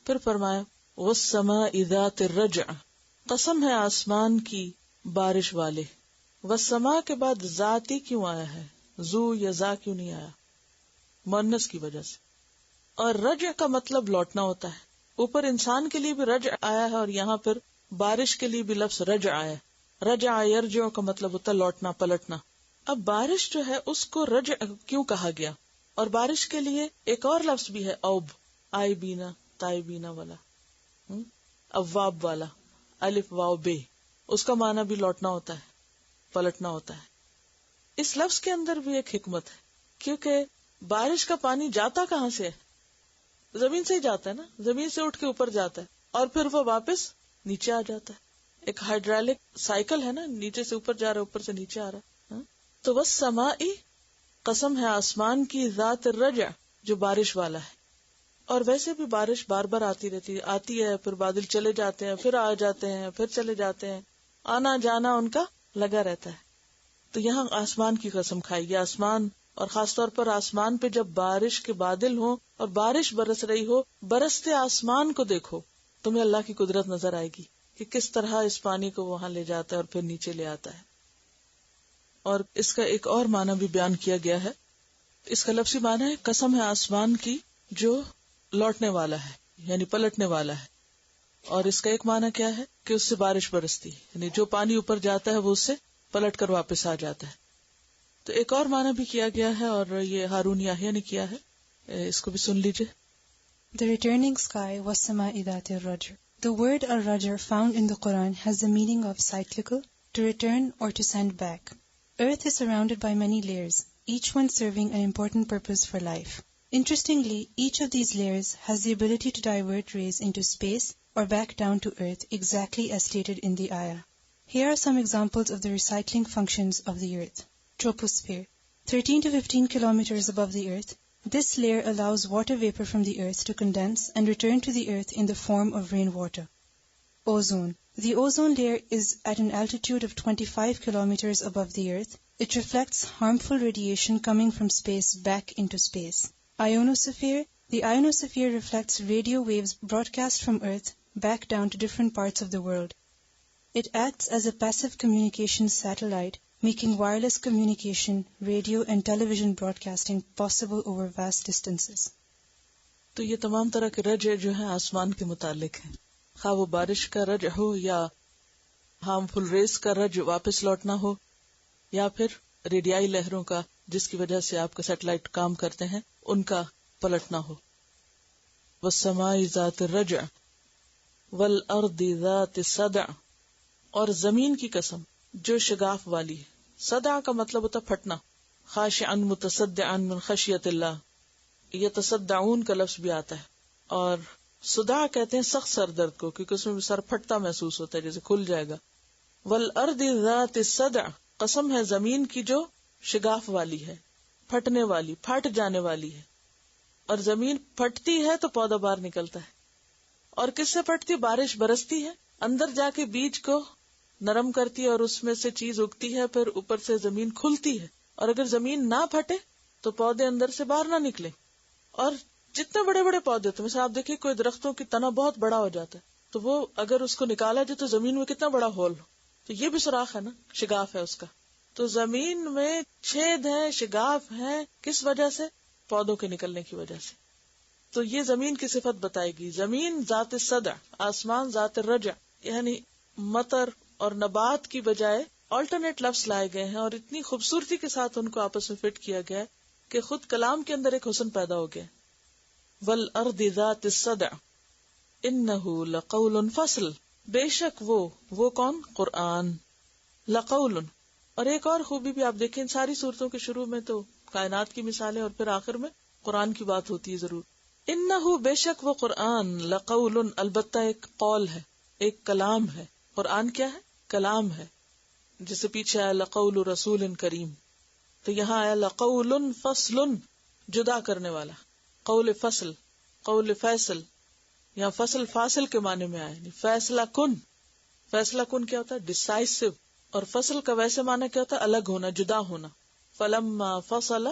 پھر فرمایا والسماء ذات الرجع، قسم ہے آسمان کی بارش والے. والسماء کے بعد ذاتی کیوں آیا ہے؟ زو یا ذا کیوں نہیں آیا؟ مؤنث کی وجہ سے. اور رجع کا مطلب لوٹنا ہوتا ہے. اوپر انسان کے لیے بھی رجع آیا ہے اور یہاں پھر بارش کے لیے بھی لفظ رجع آیا ہے. رجع یرجع کا مطلب ہوتا ہے لوٹنا پلٹنا. اب بارش جو ہے اس کو رجع کیوں کہا گیا؟ اور بارش کے لیے ایک اور لفظ بھی ہے اوب، آئی بینا تائی بینا والا، اواب والا، الف واو بے. اس کا معنی بھی لوٹنا ہوتا ہے، پلٹنا ہوتا ہے. اس لفظ کے اندر بھی ایک حکمت ہے، کیونکہ بارش کا پانی جاتا کہاں سے ہے؟ زمین سے ہی جاتا ہے نا، زمین سے اٹھ کے اوپر جاتا ہے اور پھر وہ واپس نیچے آ جاتا ہے. ایک ہائیڈرالک سائیکل ہے نا، نیچے سے اوپر جا رہا ہے، اوپر سے نیچے آ رہا ہے. تو والسماء، قسم ہے آسمان کی، ذات الرجع، جو بارش والا ہے. اور ویسے بھی بارش بار بار آتی رہتی ہے، آتی ہے پھر بادل چلے جاتے ہیں، پھر آ جاتے ہیں، پھر چلے جاتے ہیں، آنا جانا ان کا لگا رہتا ہے. تو یہاں آسمان کی قسم کھائی گئی. آسمان، اور خاص طور پر آسمان پہ جب بارش کے بادل ہوں اور بارش برس رہی ہو، برستے آسمان کو دیکھو، تمہیں اللہ کی قدرت نظر آئے گی کہ کس طرح اس پانی کو وہاں لے جاتا ہے اور پھر نیچے لے آتا ہے. اور اس کا ایک اور معنی بھی بیان کیا گیا ہے. اس کا لفظی معنی ہے قسم ہے آسمان کی جو لوٹنے والا ہے، یعنی پلٹنے والا ہے. اور اس کا ایک معنی کیا ہے کہ اس سے بارش برستی ہے، یعنی جو پانی اوپر جاتا ہے وہ اس سے پلٹ کر واپس آ جاتا ہے. تو ایک اور معنی بھی کیا گیا ہے اور یہ ہارون یحییٰ نے کیا ہے، اس کو بھی سن لیجئے. The returning sky was-samā'i ذات الرجع. The word al-rajr found in the Quran has the meaning of cyclical, to return or to send back. Earth is surrounded by many layers, each one serving an important purpose for life. Interestingly, each of these layers has the ability to divert rays into space or back down to Earth, exactly as stated in the ayah. Here are some examples of the recycling functions of the Earth. Troposphere. 13 to 15 kilometers above the Earth, this layer allows water vapor from the Earth to condense and return to the Earth in the form of rainwater. Ozone. The ozone layer is at an altitude of 25 kilometers above the Earth. It reflects harmful radiation coming from space back into space. Ionosphere. The ionosphere reflects radio waves broadcast from Earth back down to different parts of the world. It acts as a passive communication satellite, making wireless communication, radio and television broadcasting possible over vast distances. تو یہ تمام طرح کے رجع جو ہیں آسمان کے متعلق ہیں، خواہ وہ بارش کا رجع ہو یا ہارمفل ریز کا رجع واپس لوٹنا ہو، یا پھر ریڈیائی لہروں کا جس کی وجہ سے آپ کا سیٹلائٹ کام کرتے ہیں ان کا پلٹنا ہو. والسماء ذات الرجع والارض ذات الصدع، اور زمین کی قسم جو شگاف والی ہے. صدع کا مطلب ہوتا پھٹنا، خاشعا متصدعا من خشیت اللہ، یتصدعون کا لفظ بھی آتا ہے. اور صداع کہتے ہیں سخت سر درد کو، کیونکہ اس میں سر پھٹتا محسوس ہوتا ہے جیسے کھل جائے گا. والارض ذات الصدع، قسم ہے زمین کی جو شگاف والی ہے، پھٹنے والی، پھٹ جانے والی ہے. اور زمین پھٹتی ہے تو پودا باہر نکلتا ہے. اور کس سے پھٹتی؟ بارش برستی ہے، اندر جا کے بیج کو نرم کرتی ہے اور اس میں سے چیز اگتی ہے، پھر اوپر سے زمین کھلتی ہے. اور اگر زمین نہ پھٹے تو پودے اندر سے باہر نہ نکلے. اور جتنے بڑے بڑے پودے ہوتے ہیں، مثلا آپ دیکھیں کوئی درختوں کی تنا بہت بڑا ہو جاتا ہے تو وہ اگر اس کو نکالا جائے تو زمین میں کتنا بڑا ہول ہو، تو یہ بھی سوراخ ہے نا، شگاف ہے اس کا. تو زمین میں چھید ہے، شگاف ہے، کس وجہ سے؟ پودوں کے نکلنے کی وجہ سے. تو یہ زمین کی صفت بتائے گی. زمین ذات الصدع، آسمان ذات الرجع، یعنی مطر اور نبات کی بجائے آلٹرنیٹ لفظ لائے گئے ہیں اور اتنی خوبصورتی کے ساتھ ان کو آپس میں فٹ کیا گیا کہ خود کلام کے اندر ایک حسن پیدا ہو گیا. والارض ذات الصدع انہ لقول فصل، بے شک وہ کون؟ قرآن. لقول. اور ایک اور خوبی بھی آپ دیکھیں، ساری صورتوں کے شروع میں تو کائنات کی مثالیں اور پھر آخر میں قرآن کی بات ہوتی ہے ضرور. انہ بے شک وہ قرآن، لقول البتہ ایک قول ہے، ایک کلام ہے. قرآن کیا ہے؟ کلام ہے. جسے پیچھے آیا لقول رسول کریم، تو یہاں آیا لقول فصل، جدا کرنے والا. قول فصل، قول فیصل، یہاں فصل فاصل کے معنی میں آیا، فیصلہ کن. فیصلہ کن کیا ہوتا ہے؟ ڈیسائسو. اور فصل کا ویسے معنی کیا ہوتا ہے؟ الگ ہونا، جدا ہونا. فلما فصل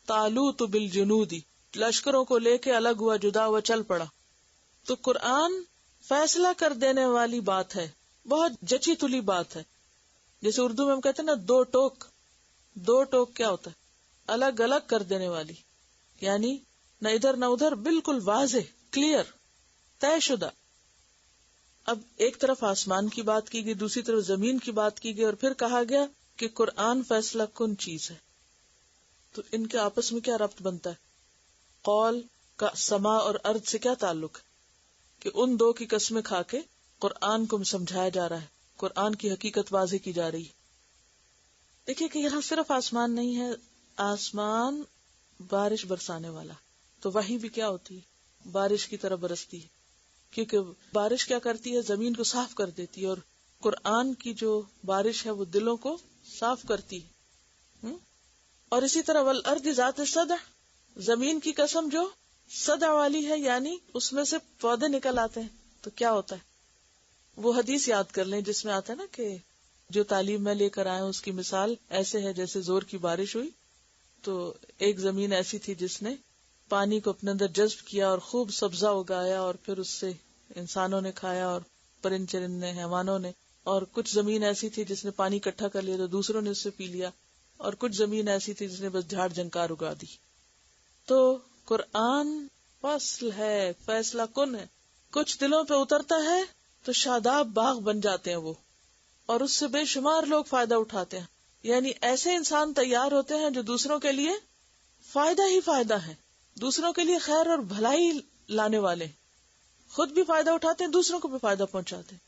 طالوت بالجنود، لشکروں کو لے کے الگ ہوا، جدا ہوا، چل پڑا. تو قرآن فیصلہ کر دینے والی بات ہے، بہت جچی تلی بات ہے. جیسے اردو میں ہم کہتے ہیں نا دو ٹوک. دو ٹوک کیا ہوتا ہے؟ الگ الگ کر دینے والی، یعنی نہ ادھر نہ ادھر، بالکل واضح، کلیئر، طے شدہ. اب ایک طرف آسمان کی بات کی گئی، دوسری طرف زمین کی بات کی گئی، اور پھر کہا گیا کہ قرآن فیصلہ کن چیز ہے. تو ان کے آپس میں کیا ربط بنتا ہے؟ قول کا سما اور ارض سے کیا تعلق ہے کہ ان دو کی قسمیں کھا کے قرآن کو سمجھایا جا رہا ہے، قرآن کی حقیقت واضح کی جا رہی ہے. دیکھیے کہ یہاں صرف آسمان نہیں ہے، آسمان بارش برسانے والا. تو وحی بھی کیا ہوتی ہے؟ بارش کی طرح برستی ہے، کیونکہ بارش کیا کرتی ہے؟ زمین کو صاف کر دیتی ہے، اور قرآن کی جو بارش ہے وہ دلوں کو صاف کرتی ہے. اور اسی طرح والارض ذات الصدع، زمین کی قسم جو صدع والی ہے، یعنی اس میں سے پودے نکل آتے ہیں. تو کیا ہوتا ہے؟ وہ حدیث یاد کر لیں جس میں آتا ہے نا کہ جو تعلیم میں لے کر آئے اس کی مثال ایسے ہے جیسے زور کی بارش ہوئی. تو ایک زمین ایسی تھی جس نے پانی کو اپنے اندر جذب کیا اور خوب سبزہ اگایا، اور پھر اس سے انسانوں نے کھایا اور پرند چرند نے، حیوانوں نے. اور کچھ زمین ایسی تھی جس نے پانی اکٹھا کر لیا تو دوسروں نے اس سے پی لیا. اور کچھ زمین ایسی تھی جس نے بس جھاڑ جھنکار اگا دی. تو قرآن فصل ہے، فیصلہ کن ہے. کچھ دلوں پہ اترتا ہے تو شاداب باغ بن جاتے ہیں وہ، اور اس سے بے شمار لوگ فائدہ اٹھاتے ہیں. یعنی ایسے انسان تیار ہوتے ہیں جو دوسروں کے لیے فائدہ ہی فائدہ ہے، دوسروں کے لیے خیر اور بھلائی لانے والے، خود بھی فائدہ اٹھاتے ہیں، دوسروں کو بھی فائدہ پہنچاتے ہیں.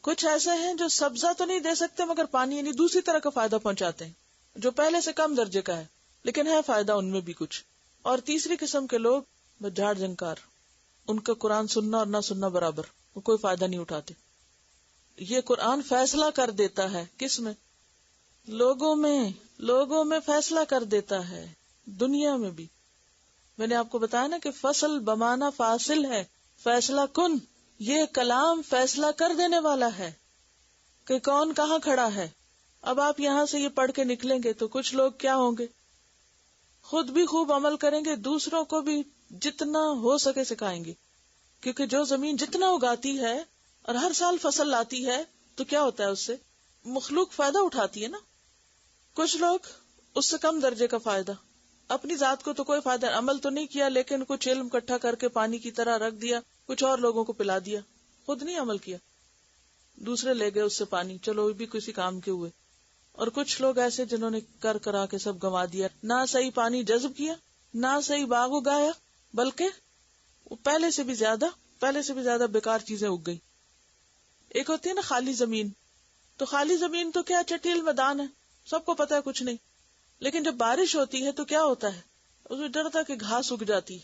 کچھ ایسے ہیں جو سبزہ تو نہیں دے سکتے مگر پانی یعنی دوسری طرح کا فائدہ پہنچاتے ہیں جو پہلے سے کم درجے کا ہے، لیکن ہے فائدہ ان میں بھی کچھ. اور تیسری قسم کے لوگ جھاڑ جھنکار، ان کا قرآن سننا اور نہ سننا برابر، وہ کوئی فائدہ نہیں اٹھاتے. یہ قرآن فیصلہ کر دیتا ہے کس میں؟ لوگوں میں فیصلہ کر دیتا ہے، دنیا میں بھی. میں نے آپ کو بتایا نا کہ فصل بمانا فاصل ہے، فیصلہ کن. یہ کلام فیصلہ کر دینے والا ہے کہ کون کہاں کھڑا ہے. اب آپ یہاں سے یہ پڑھ کے نکلیں گے تو کچھ لوگ کیا ہوں گے؟ خود بھی خوب عمل کریں گے، دوسروں کو بھی جتنا ہو سکے سکھائیں گے. کیونکہ جو زمین جتنا اگاتی ہے اور ہر سال فصل لاتی ہے تو کیا ہوتا ہے؟ اس سے مخلوق فائدہ اٹھاتی ہے نا. کچھ لوگ اس سے کم درجے کا فائدہ، اپنی ذات کو تو کوئی فائدہ، عمل تو نہیں کیا لیکن کچھ علم اکٹھا کر کے پانی کی طرح رکھ دیا، کچھ اور لوگوں کو پلا دیا، خود نہیں عمل کیا، دوسرے لے گئے اس سے پانی، چلو بھی کسی کام کے ہوئے. اور کچھ لوگ ایسے جنہوں نے کر کرا کے سب گنوا دیا، نہ صحیح پانی جذب کیا، نہ صحیح باغ اگایا، بلکہ وہ پہلے سے بھی زیادہ بیکار چیزیں اگ گئی. ایک ہوتی ہے نا خالی زمین، تو خالی زمین تو کیا چٹیل میدان ہے، سب کو پتا ہے کچھ نہیں. لیکن جب بارش ہوتی ہے تو کیا ہوتا ہے؟ اس میں ڈر تھا کہ گھاس اگ جاتی.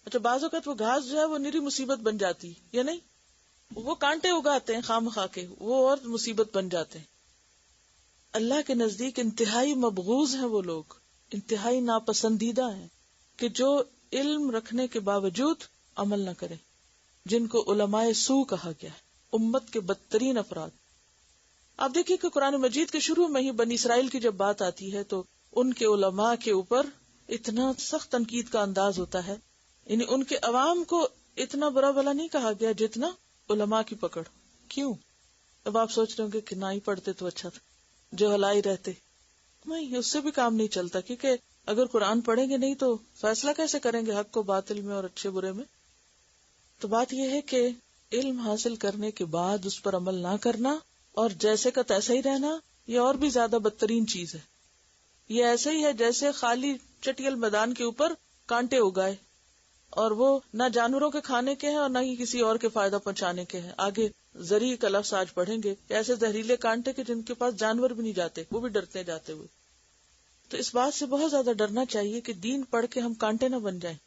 اچھا بعض اوقات وہ گھاس جو ہے وہ نری مصیبت بن جاتی یا نہیں، وہ کانٹے اگاتے ہیں خام خا کے، وہ اور مصیبت بن جاتے ہیں. اللہ کے نزدیک انتہائی مبغوض ہیں وہ لوگ، انتہائی ناپسندیدہ ہیں کہ جو علم رکھنے کے باوجود عمل نہ کرے، جن کو علماء سو کہا گیا ہے، امت کے بدترین افراد. آپ دیکھیے کہ قرآن مجید کے شروع میں ہی بنی اسرائیل کی جب بات آتی ہے تو ان کے علماء کے اوپر اتنا سخت تنقید کا انداز ہوتا ہے، یعنی ان کے عوام کو اتنا برا بھلا نہیں کہا گیا جتنا علماء کی پکڑ. کیوں؟ اب آپ سوچ رہے ہوں گے کہ نہ ہی پڑھتے تو اچھا تھا، جو ہلائی رہتے. نہیں، اس سے بھی کام نہیں چلتا، کیونکہ اگر قرآن پڑھیں گے نہیں تو فیصلہ کیسے کریں گے حق کو باطل میں اور اچھے برے میں؟ تو بات یہ ہے کہ علم حاصل کرنے کے بعد اس پر عمل نہ کرنا اور جیسے کا تیسا ہی رہنا، یہ اور بھی زیادہ بدترین چیز ہے. یہ ایسے ہی ہے جیسے خالی چٹیل میدان کے اوپر کانٹے اگائے، اور وہ نہ جانوروں کے کھانے کے ہیں اور نہ ہی کسی اور کے فائدہ پہنچانے کے ہیں. آگے زرعی کا لفظ آج پڑھیں گے، ایسے زہریلے کانٹے کے جن کے پاس جانور بھی نہیں جاتے، وہ بھی ڈرتے جاتے ہوئے. تو اس بات سے بہت زیادہ ڈرنا چاہیے کہ دین پڑھ کے ہم کانٹے نہ بن جائیں،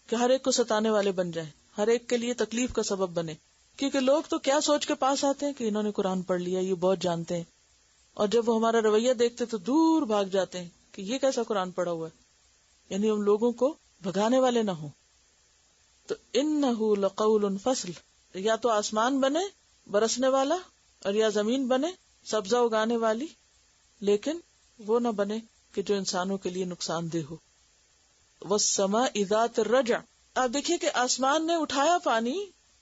کہ ہر ایک کو ستانے والے بن جائیں، ہر ایک کے لیے تکلیف کا سبب بنے. کیونکہ لوگ تو کیا سوچ کے پاس آتے ہیں کہ انہوں نے قرآن پڑھ لیا، یہ بہت جانتے ہیں، اور جب وہ ہمارا رویہ دیکھتے تو دور بھاگ جاتے ہیں کہ یہ کیسا قرآن پڑھا ہوا ہے. یعنی ہم لوگوں کو بھگانے والے نہ ہوں. تو انہ لقول فصل، یا تو آسمان بنے برسنے والا اور یا زمین بنے سبزہ اگانے والی، لیکن وہ نہ بنے کہ جو انسانوں کے لیے نقصان دہ ہو. والسماء ذات الرجع، آپ دیکھیے کہ آسمان نے اٹھایا پانی،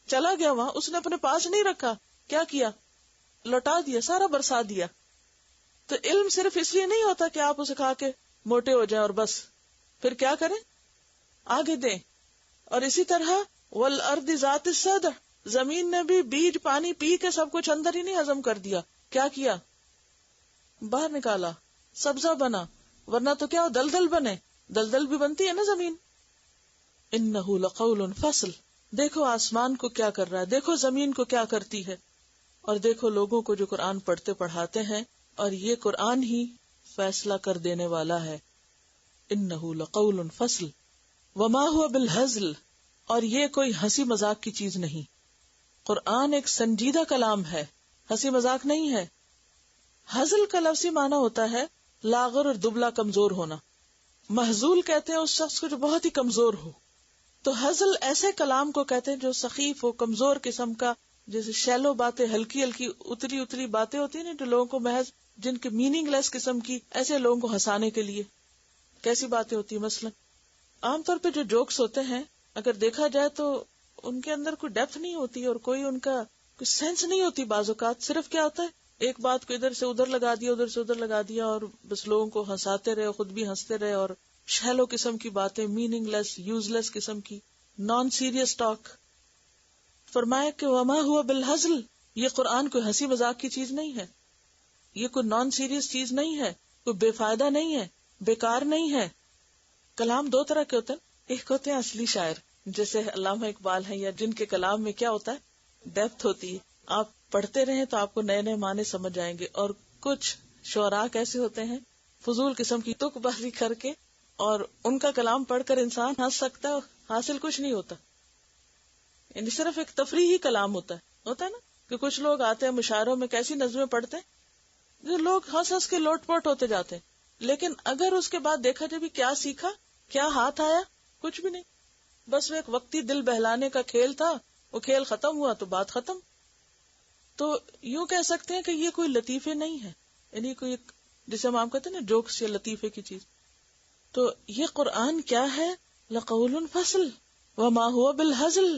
چلا گیا وہاں، اس نے اپنے پاس نہیں رکھا، کیا کیا؟ لوٹا دیا، سارا برسا دیا. تو علم صرف اس لیے نہیں ہوتا کہ آپ اسے کھا کے موٹے ہو جائیں اور بس، پھر کیا کریں؟ آگے دیں. اور اسی طرح والارض ذات الصدع، زمین نے بھی بیج پانی پی کے سب کچھ اندر ہی نہیں ہضم کر دیا، کیا کیا؟ باہر نکالا، سبزہ بنا، ورنہ تو کیا دلدل بنے، دلدل بھی بنتی ہے نا زمین. انہ لقول فصل، دیکھو آسمان کو کیا کر رہا ہے، دیکھو زمین کو کیا کرتی ہے، اور دیکھو لوگوں کو جو قرآن پڑھتے پڑھاتے ہیں، اور یہ قرآن ہی فیصلہ کر دینے والا ہے. انہ لقول فصل وما هو بالہزل، اور یہ کوئی ہنسی مذاق کی چیز نہیں. قرآن ایک سنجیدہ کلام ہے، ہنسی مذاق نہیں ہے. ہزل کا لفظی معنی ہوتا ہے لاغر اور دبلا کمزور ہونا. محزول کہتے ہیں اس شخص کو جو بہت ہی کمزور ہو. تو ہزل ایسے کلام کو کہتے ہیں جو سخیف ہو، کمزور قسم کا، جیسے شیلو باتیں، ہلکی ہلکی اتری باتیں ہوتی ہیں نا، جو لوگوں کو محض جن کے میننگ لیس قسم کی، ایسے لوگوں کو ہنسانے کے لیے. کیسی باتیں ہوتی ہیں؟ مثلا عام طور پہ جو جوکس ہوتے ہیں اگر دیکھا جائے تو ان کے اندر کوئی ڈیپتھ نہیں ہوتی اور کوئی ان کا کوئی سینس نہیں ہوتی. بعض اوقات صرف کیا ہوتا ہے، ایک بات کو ادھر سے ادھر لگا دیا، ادھر سے ادھر لگا دیا، اور بس لوگوں کو ہنساتے رہے، خود بھی ہنستے رہے، اور شیلو قسم کی باتیں، میننگ لیس، یوز لیس قسم کی، نان سیریس ٹاک. فرمایا کہ وما ہوا بالہزل، یہ قرآن کوئی ہنسی مذاق کی چیز نہیں ہے، یہ کوئی نان سیریس چیز نہیں ہے، کوئی بے فائدہ نہیں ہے، بیکار نہیں ہے. کلام دو طرح کے ہوتے ہیں، ایک ہوتے ہیں اصلی شاعر جیسے علامہ اقبال ہیں، یا جن کے کلام میں کیا ہوتا ہے، ڈیپتھ ہوتی ہے، آپ پڑھتے رہیں تو آپ کو نئے نئے معنی سمجھ جائیں گے. اور کچھ شعراء کیسے ہوتے ہیں، فضول قسم کی تک بازی کر کے، اور ان کا کلام پڑھ کر انسان ہنس سکتا ہے، حاصل کچھ نہیں ہوتا، یعنی صرف ایک تفریحی کلام ہوتا ہے نا. کہ کچھ لوگ آتے ہیں مشاعروں میں کیسی نظمیں پڑھتے ہیں جو لوگ ہنس ہنس کے لوٹ پوٹ ہوتے جاتے ہیں، لیکن اگر اس کے بعد دیکھا جائے بھی کیا سیکھا، کیا ہاتھ آیا، کچھ بھی نہیں. بس وہ ایک وقتی دل بہلانے کا کھیل تھا، وہ کھیل ختم ہوا تو بات ختم. تو یوں کہہ سکتے ہیں کہ یہ کوئی لطیفے نہیں ہے، یعنی کوئی ایک جسے ہم کہتے ہیں نا جوکس یا لطیفے کی چیز. تو یہ قرآن کیا ہے، لقول فصل وما هو بالہزل،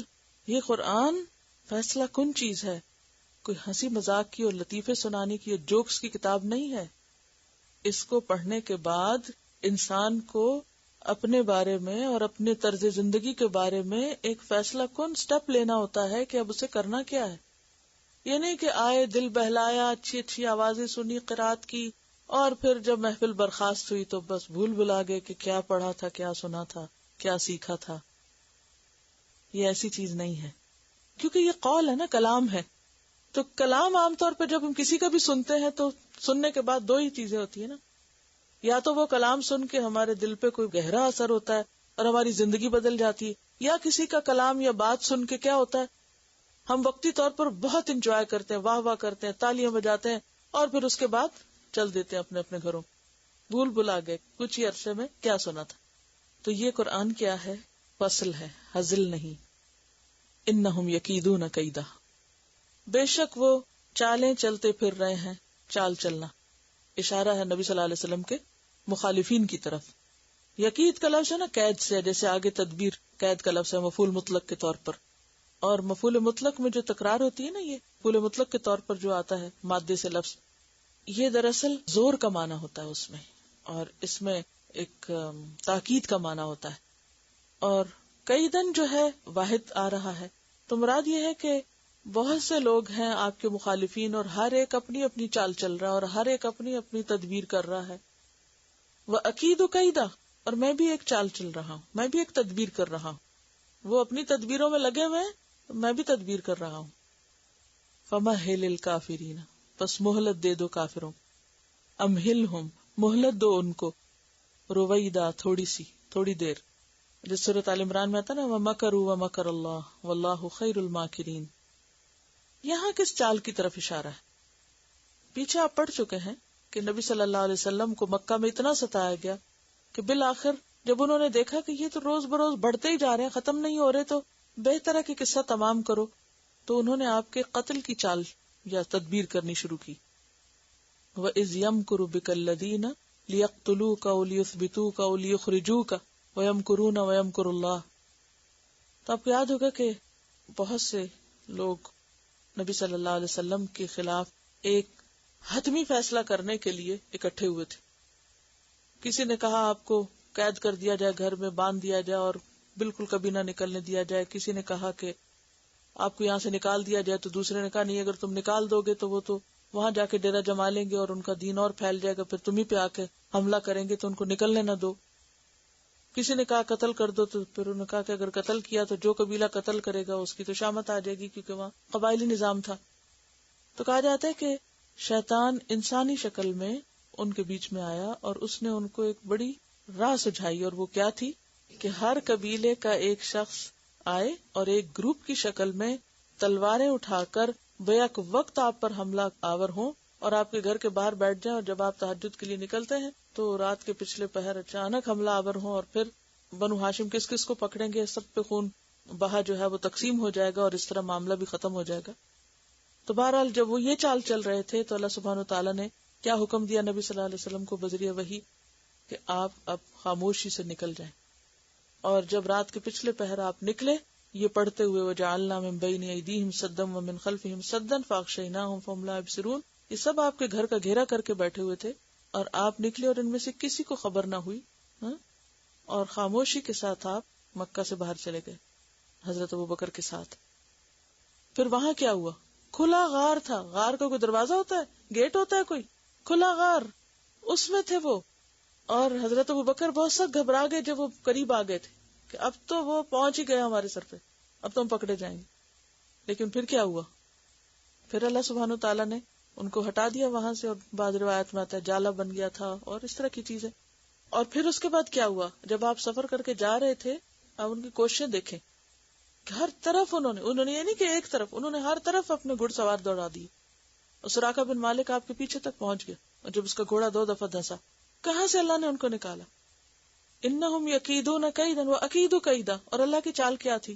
یہ قرآن فیصلہ کن چیز ہے، کوئی ہنسی مذاق کی اور لطیفے سنانے کی اور جوکس کی کتاب نہیں ہے. اس کو پڑھنے کے بعد انسان کو اپنے بارے میں اور اپنے طرز زندگی کے بارے میں ایک فیصلہ کن سٹیپ لینا ہوتا ہے کہ اب اسے کرنا کیا ہے. یہ نہیں کہ آئے، دل بہلایا، اچھی اچھی آوازیں سنی، قرات کی، اور پھر جب محفل برخاست ہوئی تو بس بھول بھلا گئے کہ کیا پڑھا تھا، کیا سنا تھا، کیا سیکھا تھا. یہ ایسی چیز نہیں ہے، کیونکہ یہ قول ہے نا، کلام ہے. تو کلام عام طور پہ جب ہم کسی کا بھی سنتے ہیں تو سننے کے بعد دو ہی چیزیں ہوتی ہیں نا، یا تو وہ کلام سن کے ہمارے دل پہ کوئی گہرا اثر ہوتا ہے اور ہماری زندگی بدل جاتی ہے، یا کسی کا کلام یا بات سن کے کیا ہوتا ہے، ہم وقتی طور پر بہت انجوائے کرتے ہیں، واہ واہ کرتے ہیں، تالیاں بجاتے ہیں، اور پھر اس کے بعد چل دیتے ہیں اپنے اپنے گھروں، بھول بھلا گئے کچھ ہی عرصے میں کیا سنا تھا. تو یہ قرآن کیا ہے، فصل ہے، ہزل نہیں. انہم یکیدون کیدا، بے شک وہ چالیں چلتے پھر رہے ہیں، چال چلنا اشارہ ہے نبی صلی اللہ علیہ وسلم کے مخالفین کی طرف. یقید کا لفظ ہے نا قید سے، جیسے آگے تدبیر قید کا لفظ ہے مفعول مطلق کے طور پر، اور مفعول مطلق میں جو تکرار ہوتی ہے نا، یہ مفعول مطلق کے طور پر جو آتا ہے مادے سے لفظ، یہ دراصل زور کا معنی ہوتا ہے اس میں، اور اس میں ایک تاکید کا معنی ہوتا ہے. اور کئی دن جو ہے واحد آ رہا ہے، تو مراد یہ ہے کہ بہت سے لوگ ہیں آپ کے مخالفین، اور ہر ایک اپنی اپنی چال چل رہا ہے، اور ہر ایک اپنی اپنی تدبیر کر رہا ہے. وَأَكِيدُ كَيْدًا، اور میں بھی ایک چال چل رہا ہوں، میں بھی ایک تدبیر کر رہا ہوں. وہ اپنی تدبیروں میں لگے ہوئے ہیں، میں بھی تدبیر کر رہا ہوں. فَمَهِّلِ الْكَافِرِينَ، پس مہلت دے دو کافروں، امہلہم، مہلت دو ان کو، رویدا، تھوڑی سی، تھوڑی دیر. جس سورۃ آل عمران میں آتا نا وَمَكَرُوا وَمَكَرَ اللَّهُ وَاللَّهُ خَيْرُ الْمَاكِرِينَ. یہاں کس چال کی طرف اشارہ ہے؟ پیچھے آپ پڑھ چکے ہیں کہ نبی صلی اللہ علیہ وسلم کو مکہ میں اتنا ستایا گیا کہ بالآخر جب انہوں نے دیکھا کہ یہ تو روز بروز بڑھتے ہی جا رہے ہیں، ختم نہیں ہو رہے، تو بہتر ہے کہ قصہ تمام کرو. تو انہوں نے آپ کے قتل کی چال یا تدبیر کرنی شروع کی. وَإِذْ يَمْكُرُ بِكَ الَّذِينَ لِيَقْتُلُوكَ أَوْ لِيُثْبِتُوكَ أَوْ لِيُخْرِجُوكَ وَيَمْكُرُونَ وَيَمْكُرُ اللَّهُ. تو آپ کو یاد ہوگا کہ بہت سے لوگ نبی صلی اللہ علیہ وسلم کے خلاف ایک حتمی فیصلہ کرنے کے لیے اکٹھے ہوئے تھے. کسی نے کہا آپ کو قید کر دیا جائے، گھر میں باندھ دیا جائے اور بالکل کبھی نہ نکلنے دیا جائے. کسی نے کہا کہ آپ کو یہاں سے نکال دیا جائے، تو دوسرے نے کہا نہیں، اگر تم نکال دو گے تو وہ تو وہاں جا کے ڈیرا جما لیں گے اور ان کا دین اور پھیل جائے گا، پھر تم ہی پہ آ کے حملہ کریں گے، تو ان کو نکلنے نہ دو. کسی نے کہا قتل کر دو، تو پھر انہوں نے کہا کہ اگر قتل کیا تو جو قبیلہ قتل کرے گا اس کی تو شامت آ جائے گی، کیونکہ وہاں قبائلی نظام تھا. تو کہا جاتا ہے کہ شیطان انسانی شکل میں ان کے بیچ میں آیا اور اس نے ان کو ایک بڑی راہ سجھائی، اور وہ کیا تھی کہ ہر قبیلے کا ایک شخص آئے اور ایک گروپ کی شکل میں تلواریں اٹھا کر بیک وقت آپ پر حملہ آور ہوں اور آپ کے گھر کے باہر بیٹھ جائیں، اور جب آپ تہجد کے لیے نکلتے ہیں تو رات کے پچھلے پہر اچانک حملہ آور ہوں، اور پھر بنو ہاشم کس کس کو پکڑیں گے، سب پہ خون بہا جو ہے وہ تقسیم ہو جائے گا اور اس طرح معاملہ بھی ختم ہو جائے گا. تو بہرحال جب وہ یہ چال چل رہے تھے تو اللہ سبحانہ وتعالیٰ نے کیا حکم دیا نبی صلی اللہ علیہ وسلم کو بذریعہ وحی کہ آپ اب خاموشی سے نکل جائیں. اور جب رات کے پچھلے پہر آپ نکلے یہ پڑھتے ہوئے وجعلنا من بین ایدیہم سدا ومن خلفہم سدا فاغشیناہم فہم لا یبصرون، یہ سب آپ کے گھر کا گھیرا کر کے بیٹھے ہوئے تھے اور آپ نکلے اور ان میں سے کسی کو خبر نہ ہوئی، اور خاموشی کے ساتھ آپ مکہ سے باہر چلے گئے حضرت ابوبکر کے ساتھ. پھر وہاں کیا ہوا؟ کھلا غار تھا. غار کا کوئی دروازہ ہوتا ہے، گیٹ ہوتا ہے کوئی؟ کھلا غار، اس میں تھے وہ. اور حضرت ابوبکر بہت سخت گھبرا گئے جب وہ قریب آ گئے تھے کہ اب تو وہ پہنچ ہی گئے ہمارے سر پہ، اب تو ہم پکڑے جائیں گے. لیکن پھر کیا ہوا؟ پھر اللہ سبحانہ تعالیٰ نے ان کو ہٹا دیا وہاں سے، اور بعض روایت میں آتا ہے جالا بن گیا تھا اور اس طرح کی چیزیں. اور پھر اس کے بعد کیا ہوا؟ جب آپ سفر کر کے جا رہے تھے، آپ ان کی کوششیں دیکھیں کہ ہر طرف انہوں نے یہ نہیں کہ ایک طرف، انہوں نے ہر طرف اپنے گھڑ سوار دوڑا دیے. سراقہ بن مالک آپ کے پیچھے تک پہنچ گیا، اور جب اس کا گھوڑا 2 دفعہ دھنسا، کہاں سے اللہ نے ان کو نکالا؟ انہم یکیدون کیدا واکید کیدا. اور اللہ کی چال کیا تھی،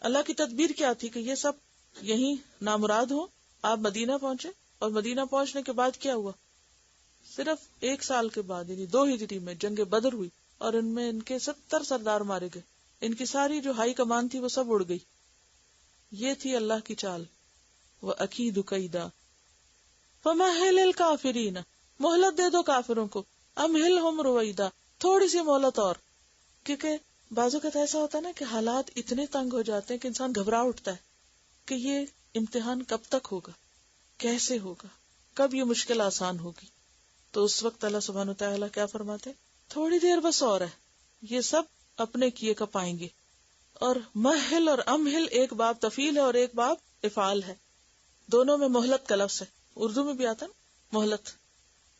اللہ کی تدبیر کیا تھی کہ یہ سب یہیں نامراد ہوں. آپ مدینہ پہنچے، اور مدینہ پہنچنے کے بعد کیا ہوا؟ صرف 1 سال کے بعد یعنی 2 ہجری میں جنگ بدر ہوئی، اور ان میں ان کے 70 سردار مارے گئے. ان کی ساری جو ہائی کمان تھی وہ سب اڑ گئی. یہ تھی اللہ کی چال. وَأَكِيدُ كَيْدًا فَمَهِّلِ الْكَافِرِينَ، مہلت دے دو کافروں کو. أَمْهِلْهُمْ رُوَيْدًا، تھوڑی سی مہلت اور. کیونکہ بعض اوقات ایسا ہوتا ہے نا کہ حالات اتنے تنگ ہو جاتے ہیں کہ انسان گھبرا اٹھتا ہے کہ یہ امتحان کب تک ہوگا، کیسے ہوگا، کب یہ مشکل آسان ہوگی. تو اس وقت اللہ سبحانہ وتعالیٰ کیا فرماتے؟ تھوڑی دیر بس اور ہے، یہ سب اپنے کیے کا پائیں گے. اور مہل اور امہل ایک باب تفیل ہے اور ایک باب افعال ہے، دونوں میں مہلت کا لفظ ہے. اردو میں بھی آتا ہے مہلت.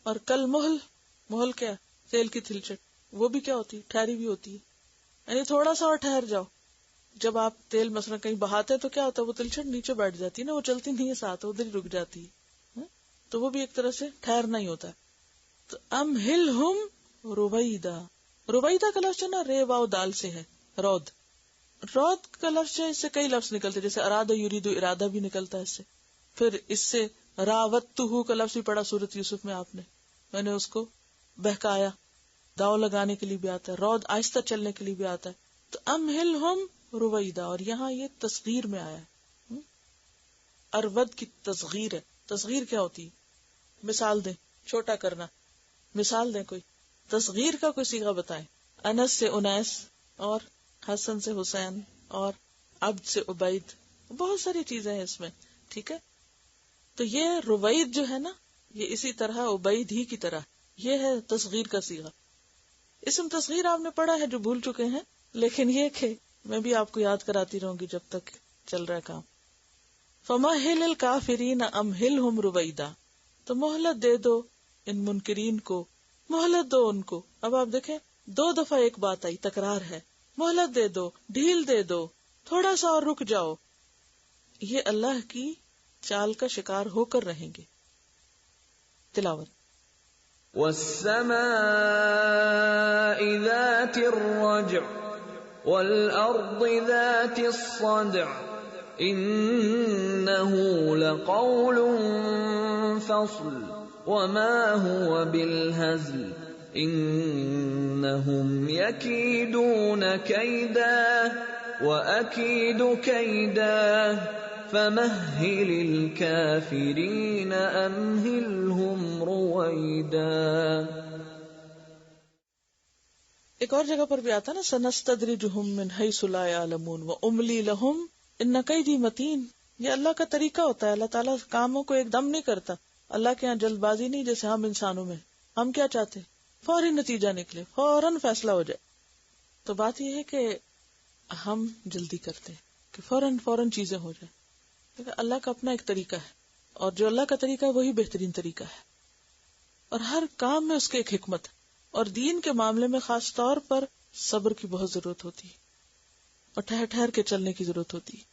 اور کل محل کیا؟ تیل کی تلچٹ، وہ بھی کیا ہوتی ہے؟ ٹھہری بھی ہوتی ہے، یعنی تھوڑا سا اور ٹھہر جاؤ. جب آپ تیل مثلا کہیں بہاتے تو کیا ہوتا ہے؟ وہ تلچٹ نیچے بیٹھ جاتی ہے نا، وہ چلتی نہیں ہے ساتھ، ادھر ہی رک جاتی ہے. تو وہ بھی ایک طرح سے ٹھہرنا ہی ہوتا ہے. تو امہلہم رویدا، رویدا کا لفظ نا رے واو دال سے ہے، رود کا لفظ ہے. اس سے کئی لفظ نکلتے، جیسے ارادہ یریدو، ارادہ بھی نکلتا ہے اس سے. پھر اس سے راوتہ کا لفظ بھی پڑھا سورۃ یوسف میں آپ نے، میں نے اس کو بہکایا. داؤ لگانے کے لیے بھی آتا ہے، رود آہستہ چلنے کے لیے بھی آتا ہے. تو امہلہم رویدا، اور یہاں یہ تصغیر میں آیا ہے. ارود کی تصغیر ہے. تصغیر کیا ہوتی ہے؟ مثال دیں، چھوٹا کرنا. مثال دیں، کوئی تصغیر کا کوئی صیغہ بتائیں. انس سے انیس، اور حسن سے حسین، اور عبد سے عبید. بہت ساری چیزیں ہیں اس میں، ٹھیک ہے. تو یہ روید جو ہے نا، یہ اسی طرح عبید ہی کی طرح یہ ہے تصغیر کا صیغہ. اسم تصغیر آپ نے پڑھا ہے جو بھول چکے ہیں، لیکن یہ کہ میں بھی آپ کو یاد کراتی رہوں گی جب تک چل رہا ہے کام. فَمَهِّلِ الْكَافِرِينَ أَمْهِلْهُمْ رُوَيْدًا، تو مہلت دے دو ان منکرین کو، مہلت دو ان کو. اب آپ دیکھیں 2 دفعہ ایک بات آئی، تکرار ہے. مہلت دے دو، ڈھیل دے دو، تھوڑا سا اور رک جاؤ. یہ اللہ کی چال کا شکار ہو کر رہیں گے. تلاوت. وَالسَّمَاءِ ذَاتِ الرَّجْعِ وَالْأَرْضِ ذَاتِ الصَّدْعِ إِنَّهُ لَقَوْلٌ فَصْلٌ وَمَا هُوَ بِالْهَزْلِ إِنَّهُمْ يَكِيدُونَ كَيْدًا وَأَكِيدُ كَيْدًا فَمَهِّلِ الْكَافِرِينَ أَمْهِلْهُمْ رُوَيْدًا. ایک اور جگہ پر بھی آتا نا سنستدرجہم من حیث لا یعلمون واملی لہم ان کیدی متین. یہ اللہ کا طریقہ ہوتا ہے. اللہ تعالیٰ کاموں کو ایک دم نہیں کرتا. اللہ کے یہاں جلد بازی نہیں جیسے ہم انسانوں میں. ہم کیا چاہتے ہیں؟ فوری نتیجہ نکلے، فوراً فیصلہ ہو جائے. تو بات یہ ہے کہ ہم جلدی کرتے ہیں کہ فوراً چیزیں ہو جائیں. کیونکہ اللہ کا اپنا ایک طریقہ ہے، اور جو اللہ کا طریقہ ہے وہی بہترین طریقہ ہے، اور ہر کام میں اس کی ایک حکمت ہے. اور دین کے معاملے میں خاص طور پر صبر کی بہت ضرورت ہوتی ہے، اور ٹھہر ٹھہر کے چلنے کی ضرورت ہوتی ہے.